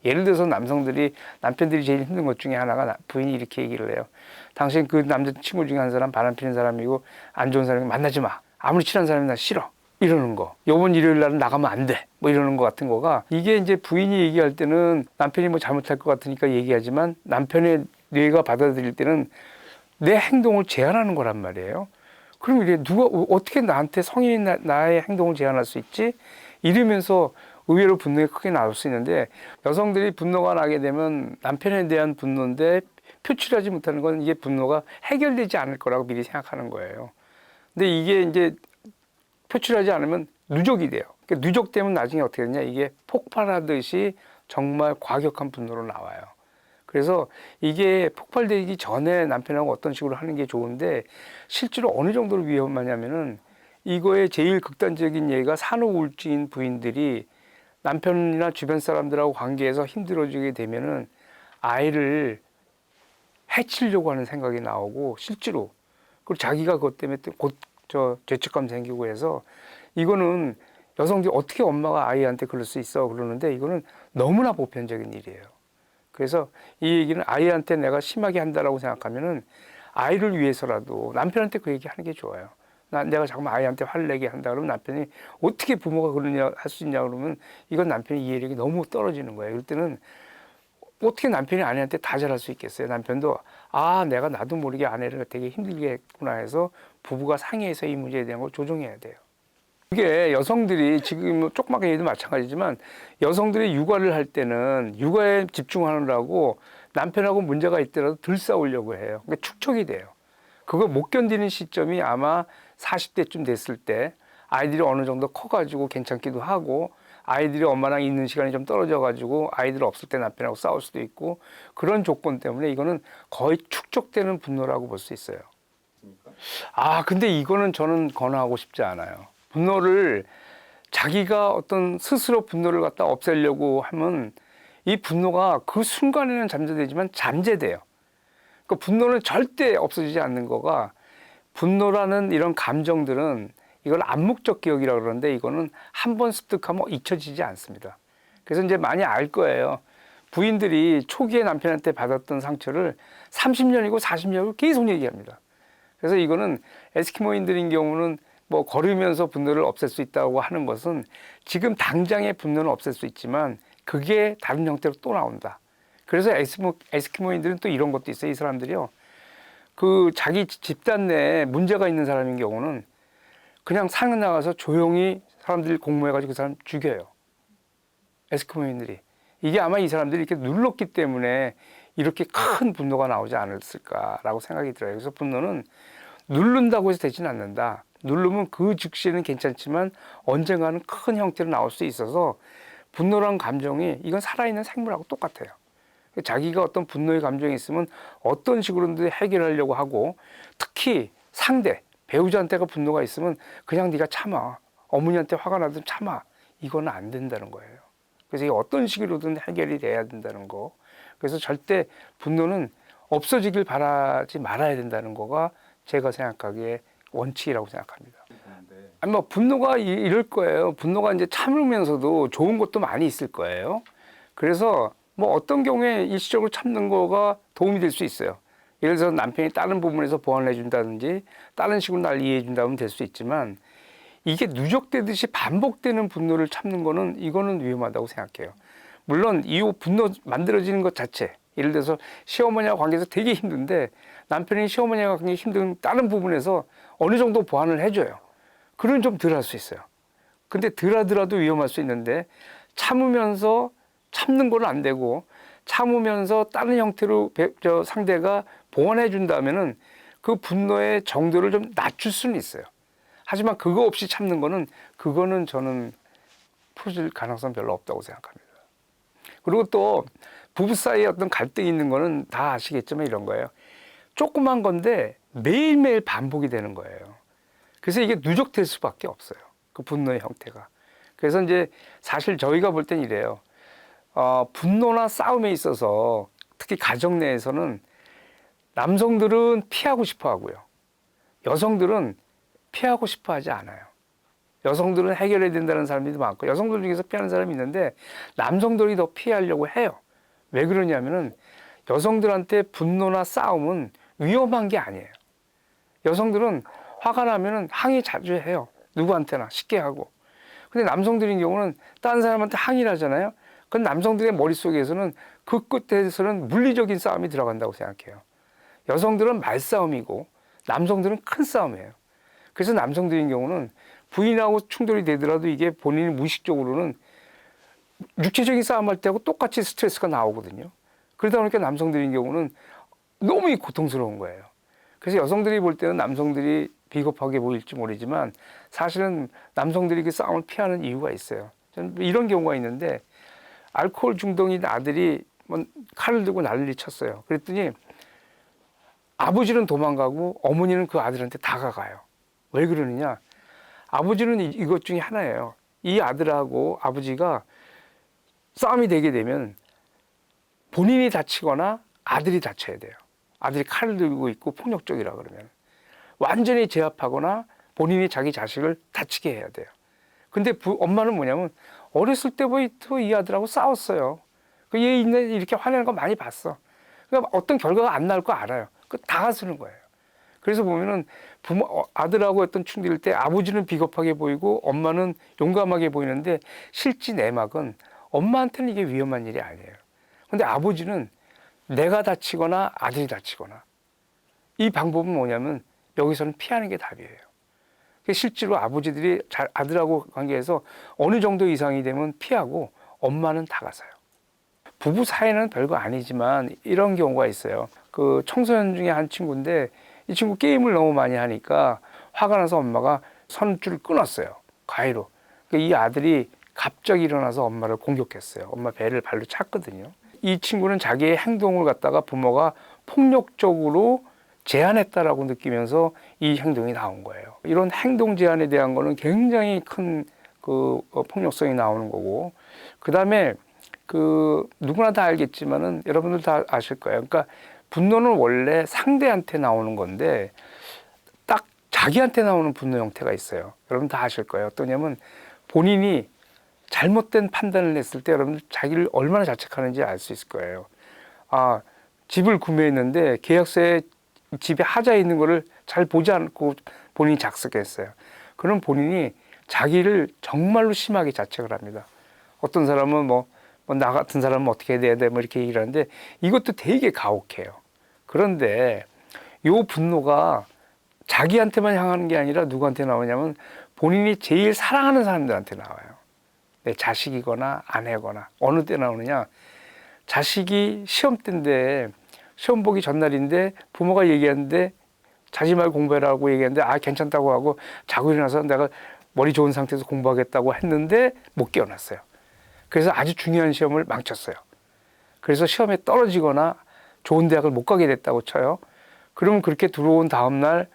예를 들어서 남편들이 제일 힘든 것 중에 하나가 부인이 이렇게 얘기를 해요. 당신 그 남자친구 중에 한 사람 바람 피는 사람이고 안 좋은 사람이 만나지 마. 아무리 친한 사람이 나 싫어. 이러는 거. 요번 일요일 날은 나가면 안 돼. 뭐 이러는 거 같은 거가 이게 이제 부인이 얘기할 때는 남편이 뭐 잘못할 것 같으니까 얘기하지만 남편의 뇌가 받아들일 때는 내 행동을 제한하는 거란 말이에요. 그럼 이래 누가 어떻게 나한테 성인인 나의 행동을 제한할 수 있지? 이러면서 의외로 분노가 크게 나올 수 있는데 여성들이 분노가 나게 되면 남편에 대한 분노인데 표출하지 못하는 건 이게 분노가 해결되지 않을 거라고 미리 생각하는 거예요. 근데 이게 이제 표출하지 않으면 누적이 돼요. 그러니까 누적되면 나중에 어떻게 되냐 이게 폭발하듯이 정말 과격한 분노로 나와요. 그래서 이게 폭발되기 전에 남편하고 어떤 식으로 하는 게 좋은데 실제로 어느 정도로 위험하냐면은 이거의 제일 극단적인 예가 산후우울증인 부인들이 남편이나 주변 사람들하고 관계에서 힘들어지게 되면은 아이를 해치려고 하는 생각이 나오고 실제로 그리고 자기가 그것 때문에 곧 죄책감 생기고 해서 이거는 여성들이 어떻게 엄마가 아이한테 그럴 수 있어 그러는데 이거는 너무나 보편적인 일이에요. 그래서 이 얘기는 아이한테 내가 심하게 한다라고 생각하면은 아이를 위해서라도 남편한테 그 얘기 하는 게 좋아요. 내가 자꾸 아이한테 화를 내게 한다 그러면 남편이 어떻게 부모가 그러냐 할 수 있냐 그러면 이건 남편의 이해력이 너무 떨어지는 거예요. 그럴 때는 어떻게 남편이 아내한테 다 잘할 수 있겠어요. 남편도 내가 나도 모르게 아내를 되게 힘들게 했구나 해서 부부가 상의해서 이 문제에 대한 걸 조정해야 돼요. 이게 여성들이 지금 조그맣게 얘도 마찬가지지만 여성들이 육아를 할 때는 육아에 집중하느라고 남편하고 문제가 있더라도 덜 싸우려고 해요. 그러니까 축척이 돼요. 그걸 못 견디는 시점이 아마 40대쯤 됐을 때 아이들이 어느 정도 커가지고 괜찮기도 하고 아이들이 엄마랑 있는 시간이 좀 떨어져가지고 아이들 없을 때 남편하고 싸울 수도 있고 그런 조건 때문에 이거는 거의 축적되는 분노라고 볼 수 있어요. 근데 이거는 저는 권하고 싶지 않아요. 분노를 자기가 어떤 스스로 분노를 갖다 없애려고 하면 이 분노가 그 순간에는 잠재되지만 잠재돼요. 그 분노는 절대 없어지지 않는 거가 분노라는 이런 감정들은 이걸 암묵적 기억이라고 그러는데 이거는 한 번 습득하면 잊혀지지 않습니다. 그래서 이제 많이 알 거예요. 부인들이 초기에 남편한테 받았던 상처를 30년이고 40년이고 계속 얘기합니다. 그래서 이거는 에스키모인들인 경우는 뭐 걸으면서 분노를 없앨 수 있다고 하는 것은 지금 당장의 분노는 없앨 수 있지만 그게 다른 형태로 또 나온다. 그래서 에스키모인들은 또 이런 것도 있어요. 이 사람들이요. 그 자기 집단 내에 문제가 있는 사람인 경우는 그냥 산 나가서 조용히 사람들이 공모해가지고 그 사람 죽여요. 에스키모인들이. 이게 아마 이 사람들이 이렇게 눌렀기 때문에 이렇게 큰 분노가 나오지 않았을까라고 생각이 들어요. 그래서 분노는 누른다고 해서 되지는 않는다. 누르면 그 즉시는 괜찮지만 언젠가는 큰 형태로 나올 수 있어서 분노란 감정이 이건 살아있는 생물하고 똑같아요. 자기가 어떤 분노의 감정이 있으면 어떤 식으로든 해결하려고 하고 특히 상대, 배우자한테가 분노가 있으면 그냥 네가 참아. 어머니한테 화가 나든 참아. 이거는 안 된다는 거예요. 그래서 이게 어떤 식으로든 해결이 돼야 된다는 거. 그래서 절대 분노는 없어지길 바라지 말아야 된다는 거가 제가 생각하기에 원칙이라고 생각합니다. 아니 뭐 분노가 이럴 거예요. 분노가 이제 참으면서도 좋은 것도 많이 있을 거예요. 그래서 뭐 어떤 경우에 일시적으로 참는 거가 도움이 될 수 있어요. 예를 들어서 남편이 다른 부분에서 보완을 해준다든지 다른 식으로 날 이해해 준다면 될 수 있지만 이게 누적되듯이 반복되는 분노를 참는 거는 이거는 위험하다고 생각해요. 물론 이 분노 만들어지는 것 자체 예를 들어서 시어머니와 관계에서 되게 힘든데 남편이 시어머니와 관계 힘든 다른 부분에서 어느 정도 보완을 해줘요. 그러면 좀 덜 할 수 있어요. 근데 덜 하더라도 위험할 수 있는데 참으면서 참는 건 안 되고 참으면서 다른 형태로 상대가 보완해 준다면은 그 분노의 정도를 좀 낮출 수는 있어요. 하지만 그거 없이 참는 거는 그거는 저는 풀어질 가능성 별로 없다고 생각합니다. 그리고 또 부부 사이에 어떤 갈등이 있는 거는 다 아시겠지만 이런 거예요. 조그만 건데 매일매일 반복이 되는 거예요. 그래서 이게 누적될 수밖에 없어요. 그 분노의 형태가. 그래서 이제 사실 저희가 볼 땐 이래요. 분노나 싸움에 있어서 특히 가정 내에서는 남성들은 피하고 싶어 하고요. 여성들은 피하고 싶어 하지 않아요. 여성들은 해결해야 된다는 사람들이 많고 여성들 중에서 피하는 사람이 있는데 남성들이 더 피하려고 해요. 왜 그러냐면은 여성들한테 분노나 싸움은 위험한 게 아니에요. 여성들은 화가 나면은 항의 자주 해요. 누구한테나 쉽게 하고. 근데 남성들인 경우는 다른 사람한테 항의를 하잖아요. 그건 남성들의 머릿속에서는 그 끝에서는 물리적인 싸움이 들어간다고 생각해요. 여성들은 말싸움이고 남성들은 큰 싸움이에요. 그래서 남성들인 경우는 부인하고 충돌이 되더라도 이게 본인이 무의식적으로는 육체적인 싸움할 때하고 똑같이 스트레스가 나오거든요. 그러다 보니까 남성들인 경우는 너무 고통스러운 거예요. 그래서 여성들이 볼 때는 남성들이 비겁하게 보일지 모르지만 사실은 남성들이 그 싸움을 피하는 이유가 있어요. 저는 이런 경우가 있는데 알코올 중독인 아들이 칼을 들고 난리 쳤어요. 그랬더니 아버지는 도망가고 어머니는 그 아들한테 다가가요. 왜 그러느냐? 아버지는 이것 중에 하나예요. 이 아들하고 아버지가 싸움이 되게 되면 본인이 다치거나 아들이 다쳐야 돼요. 아들이 칼을 들고 있고 폭력적이라 그러면 완전히 제압하거나 본인이 자기 자식을 다치게 해야 돼요. 근데 엄마는 뭐냐면 어렸을 때부터 이 아들하고 싸웠어요. 얘 이렇게 화내는 거 많이 봤어. 그러니까 어떤 결과가 안 나올 거 알아요. 다 가서는 거예요. 그래서 보면은 아들하고 어떤 충돌일 때 아버지는 비겁하게 보이고 엄마는 용감하게 보이는데 실제 내막은 엄마한테는 이게 위험한 일이 아니에요. 근데 아버지는 내가 다치거나 아들이 다치거나 이 방법은 뭐냐면 여기서는 피하는 게 답이에요. 실제로 아버지들이 아들하고 관계에서 어느 정도 이상이 되면 피하고 엄마는 다가서요. 부부 사이는 별거 아니지만 이런 경우가 있어요. 그 청소년 중에 한 친구인데 이 친구 게임을 너무 많이 하니까 화가 나서 엄마가 선줄을 끊었어요. 가위로. 이 아들이 갑자기 일어나서 엄마를 공격했어요. 엄마 배를 발로 찼거든요. 이 친구는 자기의 행동을 갖다가 부모가 폭력적으로 제한했다라고 느끼면서 이 행동이 나온 거예요. 이런 행동 제한에 대한 거는 굉장히 큰 그 폭력성이 나오는 거고, 그 다음에 그 누구나 다 알겠지만은 여러분들 다 아실 거예요. 그러니까 분노는 원래 상대한테 나오는 건데 딱 자기한테 나오는 분노 형태가 있어요. 여러분 다 아실 거예요. 어떠냐면 본인이 잘못된 판단을 했을 때 여러분들 자기를 얼마나 자책하는지 알 수 있을 거예요. 아, 집을 구매했는데 계약서에 집에 하자 있는 거를 잘 보지 않고 본인이 작성했어요. 그럼 본인이 자기를 정말로 심하게 자책을 합니다. 어떤 사람은 나 같은 사람은 어떻게 해야 돼? 이렇게 얘기를 하는데 이것도 되게 가혹해요. 그런데 요 분노가 자기한테만 향하는 게 아니라 누구한테 나오냐면 본인이 제일 사랑하는 사람들한테 나와요. 내 자식이거나 아내거나. 어느 때 나오느냐? 자식이 시험 때인데 시험 보기 전날인데 부모가 얘기하는데 자지 말고 공부해라고 얘기했는데 괜찮다고 하고 자고 일어나서 내가 머리 좋은 상태에서 공부하겠다고 했는데 못 깨어났어요. 그래서 아주 중요한 시험을 망쳤어요. 그래서 시험에 떨어지거나 좋은 대학을 못 가게 됐다고 쳐요. 그러면 그렇게 들어온 다음날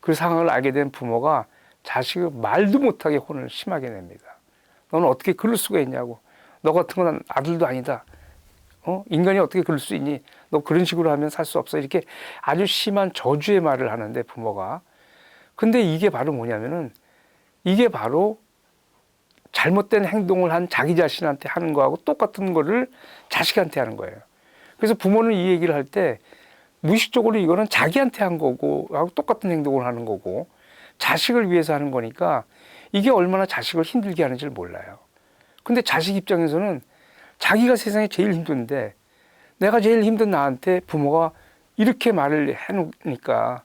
그 상황을 알게 된 부모가 자식을 말도 못하게 혼을 심하게 냅니다. 너는 어떻게 그럴 수가 있냐고. 너 같은 건 아들도 아니다. 인간이 어떻게 그럴 수 있니? 너 그런 식으로 하면 살 수 없어. 이렇게 아주 심한 저주의 말을 하는데 부모가. 근데 이게 바로 뭐냐면은 이게 바로 잘못된 행동을 한 자기 자신한테 하는 거하고 똑같은 거를 자식한테 하는 거예요. 그래서 부모는 이 얘기를 할 때 무의식적으로 이거는 자기한테 한 거고 하고 똑같은 행동을 하는 거고 자식을 위해서 하는 거니까 이게 얼마나 자식을 힘들게 하는지를 몰라요. 근데 자식 입장에서는 자기가 세상에 제일 힘든데 내가 제일 힘든 나한테 부모가 이렇게 말을 해놓으니까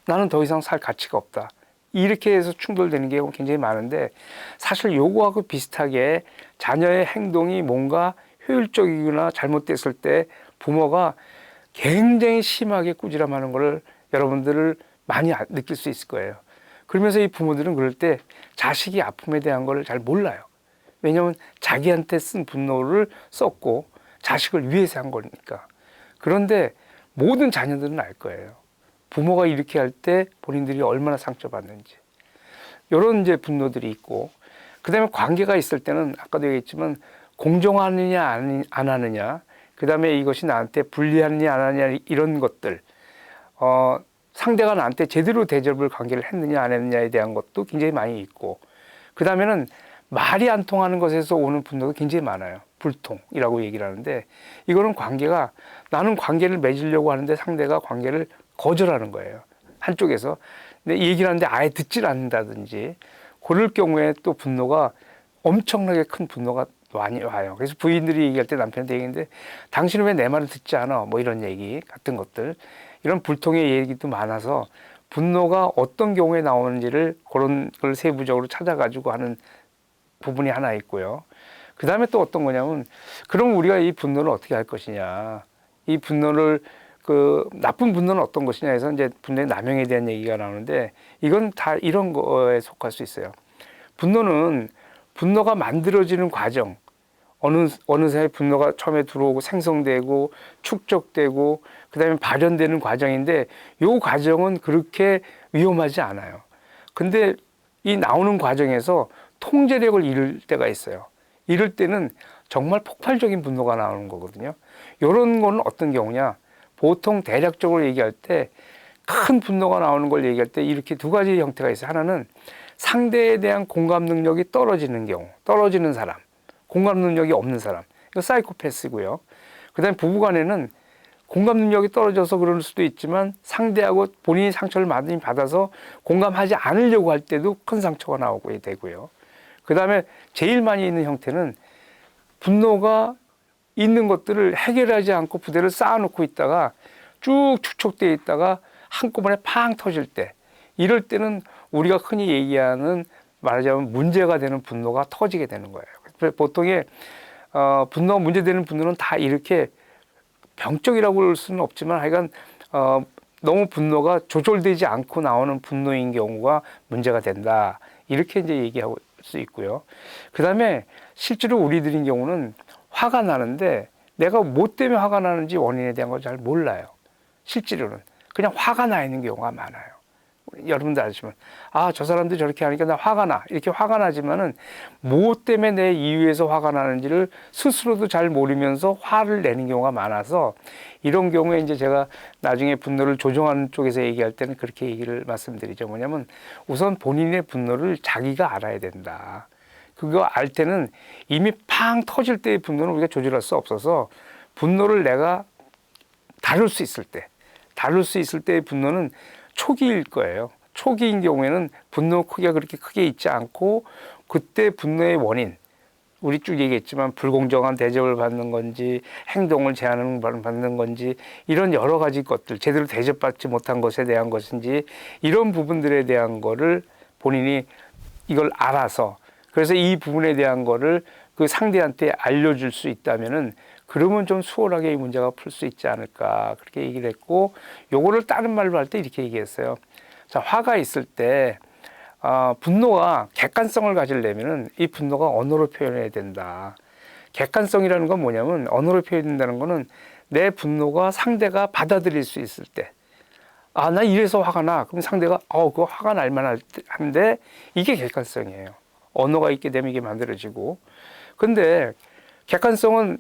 나는 더 이상 살 가치가 없다. 이렇게 해서 충돌되는 경우가 굉장히 많은데 사실 요거하고 비슷하게 자녀의 행동이 뭔가 효율적이거나 잘못됐을 때 부모가 굉장히 심하게 꾸지람하는 걸 여러분들을 많이 느낄 수 있을 거예요. 그러면서 이 부모들은 그럴 때 자식이 아픔에 대한 걸 잘 몰라요. 왜냐하면 자기한테 쓴 분노를 썼고 자식을 위해서 한 거니까. 그런데 모든 자녀들은 알 거예요. 부모가 이렇게 할 때 본인들이 얼마나 상처받는지. 이런 이제 분노들이 있고, 그 다음에 관계가 있을 때는 아까도 얘기했지만 공정하느냐 안 하느냐, 그 다음에 이것이 나한테 불리하느냐 안 하느냐 이런 것들, 상대가 나한테 제대로 대접을 관계를 했느냐 안 했느냐에 대한 것도 굉장히 많이 있고, 그 다음에는 말이 안 통하는 것에서 오는 분노가 굉장히 많아요. 불통이라고 얘기를 하는데, 이거는 관계가, 나는 관계를 맺으려고 하는데 상대가 관계를 거절하는 거예요. 한쪽에서. 근데 얘기를 하는데 아예 듣질 않는다든지, 그럴 경우에 또 분노가, 엄청나게 큰 분노가 많이 와요. 그래서 부인들이 얘기할 때 남편한테 얘기하는데, 당신은 왜 내 말을 듣지 않아? 뭐 이런 얘기 같은 것들, 이런 불통의 얘기도 많아서 분노가 어떤 경우에 나오는지를 그런 걸 세부적으로 찾아가지고 하는 부분이 하나 있고요. 그 다음에 또 어떤 거냐면, 그럼 우리가 이 분노를 어떻게 할 것이냐, 이 분노를, 그 나쁜 분노는 어떤 것이냐 해서 이제 분노의 남용에 대한 얘기가 나오는데, 이건 다 이런 거에 속할 수 있어요. 분노는, 분노가 만들어지는 과정, 어느 사이 분노가 처음에 들어오고 생성되고 축적되고 그 다음에 발현되는 과정인데, 이 과정은 그렇게 위험하지 않아요. 근데 이 나오는 과정에서 통제력을 잃을 때가 있어요. 이럴 때는 정말 폭발적인 분노가 나오는 거거든요. 이런 거는 어떤 경우냐, 보통 대략적으로 얘기할 때, 큰 분노가 나오는 걸 얘기할 때 이렇게 두 가지 형태가 있어요. 하나는 상대에 대한 공감 능력이 떨어지는 경우, 떨어지는 사람, 공감 능력이 없는 사람, 이거 사이코패스고요. 그 다음에 부부간에는 공감 능력이 떨어져서 그럴 수도 있지만, 상대하고 본인이 상처를 많이 받아서 공감하지 않으려고 할 때도 큰 상처가 나오게 되고요. 그 다음에 제일 많이 있는 형태는, 분노가 있는 것들을 해결하지 않고 부대를 쌓아놓고 있다가 쭉 축적되어 있다가 한꺼번에 팡 터질 때, 이럴 때는 우리가 흔히 얘기하는, 말하자면 문제가 되는 분노가 터지게 되는 거예요. 보통의 분노가 문제되는 분노는 다 이렇게 병적이라고 할 수는 없지만, 하여간 너무 분노가 조절되지 않고 나오는 분노인 경우가 문제가 된다, 이렇게 이제 얘기하고 수 있고요. 그 다음에 실제로 우리들인 경우는 화가 나는데 내가 뭐 때문에 화가 나는지 원인에 대한 걸 잘 몰라요. 실제로는 그냥 화가 나 있는 경우가 많아요. 여러분들 아시면, 아, 저 사람들이 저렇게 하니까 나 화가 나, 이렇게 화가 나지만은 뭐 때문에 내 이유에서 화가 나는지를 스스로도 잘 모르면서 화를 내는 경우가 많아서, 이런 경우에 이제 제가 나중에 분노를 조정하는 쪽에서 얘기할 때는 그렇게 얘기를 말씀드리죠. 뭐냐면, 우선 본인의 분노를 자기가 알아야 된다. 그거 알 때는 이미 팡 터질 때의 분노는 우리가 조절할 수 없어서, 분노를 내가 다룰 수 있을 때의 분노는 초기일 거예요. 초기인 경우에는 분노 크기가 그렇게 크게 있지 않고, 그때 분노의 원인, 우리 쭉 얘기했지만 불공정한 대접을 받는 건지, 행동을 제한을 받는 건지, 이런 여러 가지 것들, 제대로 대접받지 못한 것에 대한 것인지, 이런 부분들에 대한 거를 본인이 이걸 알아서, 그래서 이 부분에 대한 거를 그 상대한테 알려줄 수 있다면은, 그러면 좀 수월하게 이 문제가 풀 수 있지 않을까, 그렇게 얘기를 했고, 요거를 다른 말로 할 때 이렇게 얘기했어요. 자, 화가 있을 때 분노가 객관성을 가지려면은 이 분노가 언어로 표현해야 된다. 객관성이라는 건 뭐냐면, 언어로 표현된다는 거는 내 분노가 상대가 받아들일 수 있을 때, 아, 나 이래서 화가 나. 그럼 상대가 그거 화가 날 만한데, 이게 객관성이에요. 언어가 있게 되면 이게 만들어지고. 근데 객관성은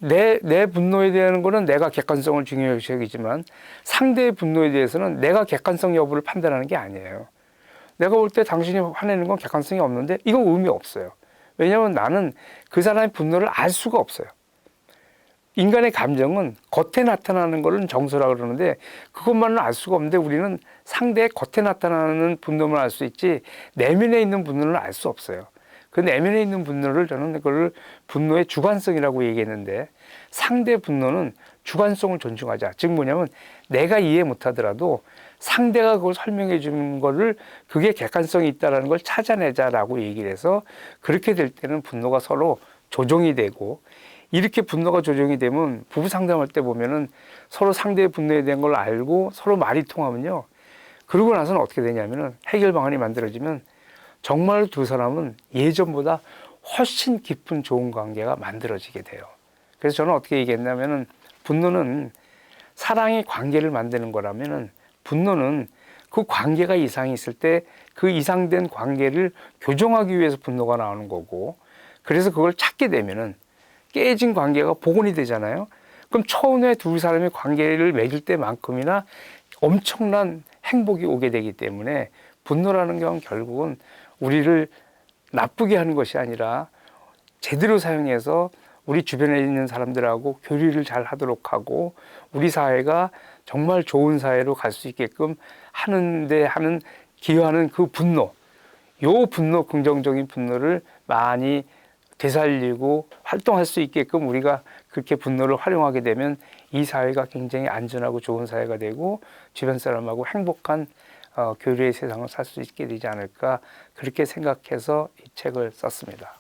내 분노에 대한 거는 내가 객관성을 중요시 여기지만, 상대의 분노에 대해서는 내가 객관성 여부를 판단하는 게 아니에요. 내가 볼 때 당신이 화내는 건 객관성이 없는데, 이건 의미 없어요. 왜냐하면 나는 그 사람의 분노를 알 수가 없어요. 인간의 감정은 겉에 나타나는 거는 정서라고 그러는데, 그것만은 알 수가 없는데, 우리는 상대의 겉에 나타나는 분노만 알 수 있지 내면에 있는 분노는 알 수 없어요. 그 내면에 있는 분노를, 저는 그걸 분노의 주관성이라고 얘기했는데, 상대 분노는 주관성을 존중하자. 즉 뭐냐면, 내가 이해 못하더라도 상대가 그걸 설명해 주는 거를, 그게 객관성이 있다는 걸 찾아내자라고 얘기를 해서, 그렇게 될 때는 분노가 서로 조정이 되고, 이렇게 분노가 조정이 되면 부부 상담할 때 보면은 서로 상대의 분노에 대한 걸 알고 서로 말이 통하면요, 그러고 나서는 어떻게 되냐면은, 해결 방안이 만들어지면 정말 두 사람은 예전보다 훨씬 깊은 좋은 관계가 만들어지게 돼요. 그래서 저는 어떻게 얘기했냐면은, 분노는 사랑이 관계를 만드는 거라면은, 분노는 그 관계가 이상이 있을 때 그 이상된 관계를 교정하기 위해서 분노가 나오는 거고, 그래서 그걸 찾게 되면은 깨진 관계가 복원이 되잖아요. 그럼 처음에 두 사람의 관계를 맺을 때만큼이나 엄청난 행복이 오게 되기 때문에, 분노라는 건 결국은 우리를 나쁘게 하는 것이 아니라 제대로 사용해서 우리 주변에 있는 사람들하고 교류를 잘 하도록 하고 우리 사회가 정말 좋은 사회로 갈 수 있게끔 하는데 기여하는 그 분노, 요 분노, 긍정적인 분노를 많이 되살리고 활동할 수 있게끔 우리가 그렇게 분노를 활용하게 되면 이 사회가 굉장히 안전하고 좋은 사회가 되고 주변 사람하고 행복한 교류의 세상을 살 수 있게 되지 않을까, 그렇게 생각해서 이 책을 썼습니다.